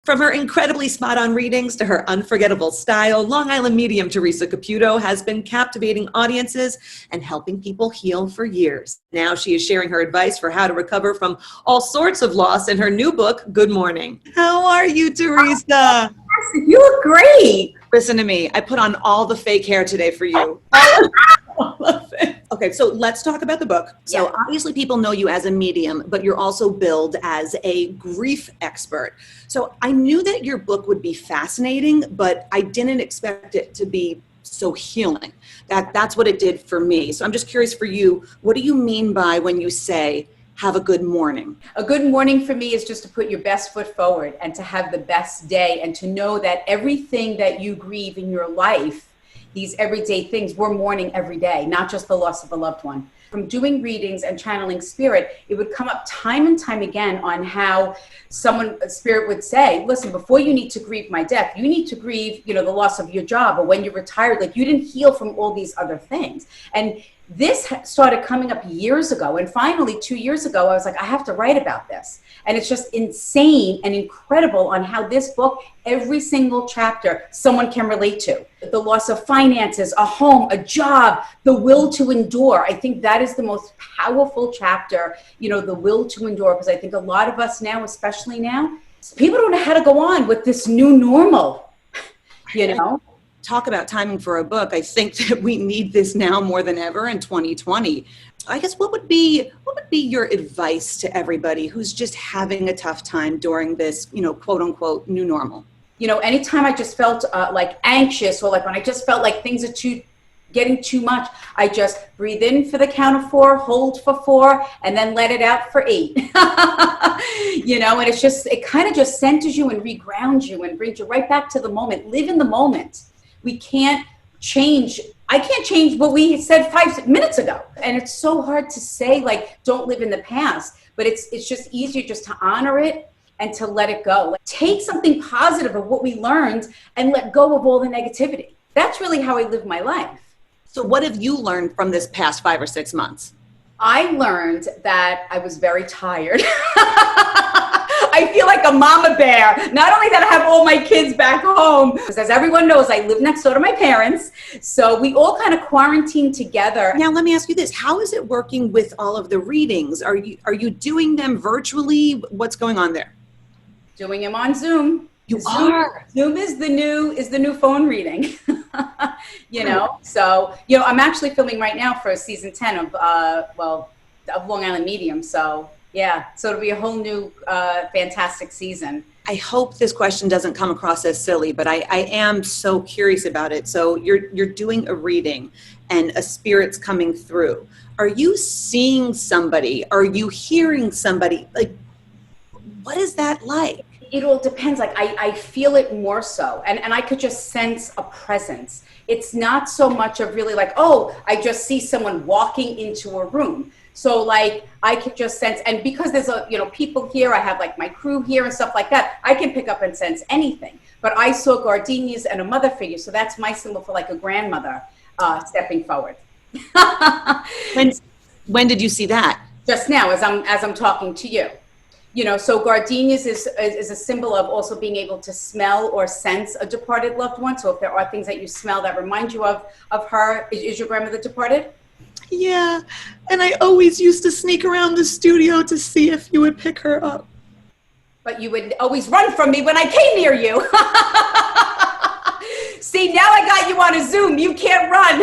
From her incredibly spot-on readings to her unforgettable style, Long Island medium Theresa Caputo has been captivating audiences and helping people heal for years. Now she is sharing her advice for how to recover from all sorts of loss in her new book, Good Mourning. How are you, Theresa? You look great. Listen to me. I put on all the fake hair today for you. All of it. Okay, so let's talk about the book. So obviously people know you as a medium, but you're also billed as a grief expert. So I knew that your book would be fascinating, but I didn't expect it to be so healing. That's what it did for me. So I'm just curious for you, what do you mean by when you say, have a good morning? A good morning for me is just to put your best foot forward and to have the best day and to know that everything that you grieve in your life, these everyday things, we're mourning every day, not just the loss of a loved one. From doing readings and channeling spirit, it would come up time and time again on how a spirit would say, listen, before you need to grieve my death, you need to grieve, the loss of your job or when you're retired, like you didn't heal from all these other things. And this started coming up years ago. And finally, 2 years ago, I was like, I have to write about this. And it's just insane and incredible on how this book, every single chapter, someone can relate to. The loss of finances, a home, a job, the will to endure. I think that is the most powerful chapter, the will to endure, because I think a lot of us now, especially now, people don't know how to go on with this new normal, Talk about timing for a book. I think that we need this now more than ever in 2020. I guess what would be your advice to everybody who's just having a tough time during this, quote unquote, new normal? Anytime I just felt like anxious or like when I just felt like things are getting too much, I just breathe in for the count of 4, hold for 4, and then let it out for 8. And it kind of just centers you and regrounds you and brings you right back to the moment. Live in the moment. I can't change what we said 5 minutes ago. And it's so hard to say, like, don't live in the past, but it's just easier just to honor it and to let it go. Like, take something positive of what we learned and let go of all the negativity. That's really how I live my life. So what have you learned from this past 5 or 6 months? I learned that I was very tired. I feel like a mama bear. Not only that I have all my kids back home, because as everyone knows, I live next door to my parents. So we all kind of quarantined together. Now, let me ask you this. How is it working with all of the readings? Are you doing them virtually? What's going on there? Doing them on Zoom. Zoom is the new phone reading. So, I'm actually filming right now for season 10 of Long Island Medium. So it'll be a whole new fantastic season. I hope this question doesn't come across as silly, but I am so curious about it. So you're doing a reading and a spirit's coming through. Are you seeing somebody? Are you hearing somebody? Like, what is that like? It all depends. Like I feel it more so. And I could just sense a presence. It's not so much of really like, oh, I just see someone walking into a room. So like I could just sense, and because there's people here, I have like my crew here and stuff like that, I can pick up and sense anything. But I saw gardenias and a mother figure. So that's my symbol for like a grandmother stepping forward. When did you see that? Just now, as I'm talking to you. So gardenias is a symbol of also being able to smell or sense a departed loved one. So if there are things that you smell that remind you of her, is your grandmother departed? Yeah, and I always used to sneak around the studio to see if you would pick her up. But you would always run from me when I came near you. See, now I got you on a Zoom. You can't run.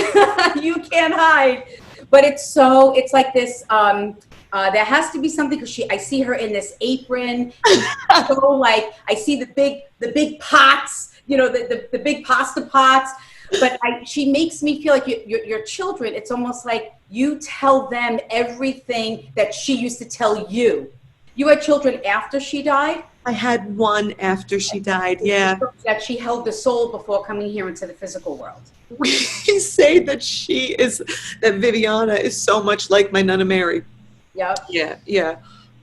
You can't hide. But it's like this, there has to be something, because I see her in this apron. So like, I see the big pots, the big pasta pots. But she makes me feel like your children, it's almost like you tell them everything that she used to tell you. You had children after she died? I had one after she died, yeah. That she held the soul before coming here into the physical world. We say that that Viviana is so much like my Nana Mary. Yep. Yeah.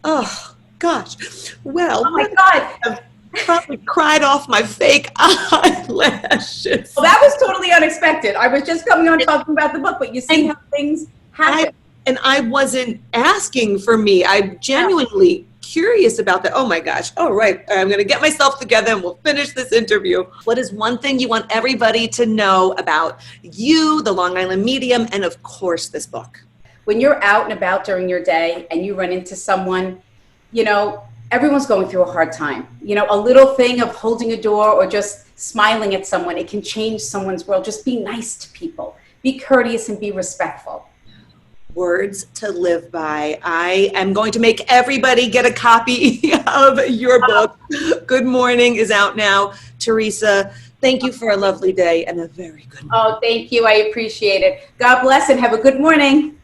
Oh, gosh. Well. Oh, my God. Probably cried off my fake eyelashes. Well, that was totally unexpected. I was just coming on talking about the book, but you see how things happen. I wasn't asking for me. I genuinely curious about that. Oh my gosh. Oh, right. I'm going to get myself together and we'll finish this interview. What is one thing you want everybody to know about you, the Long Island Medium, and of course, this book? When you're out and about during your day and you run into someone, you know, everyone's going through a hard time. You know, a little thing of holding a door or just smiling at someone, it can change someone's world. Just be nice to people. Be courteous and be respectful. Words to live by. I am going to make everybody get a copy of your book. Good Mourning is out now. Theresa, thank you for a lovely day and a very good morning. Oh, thank you. I appreciate it. God bless and have a good morning.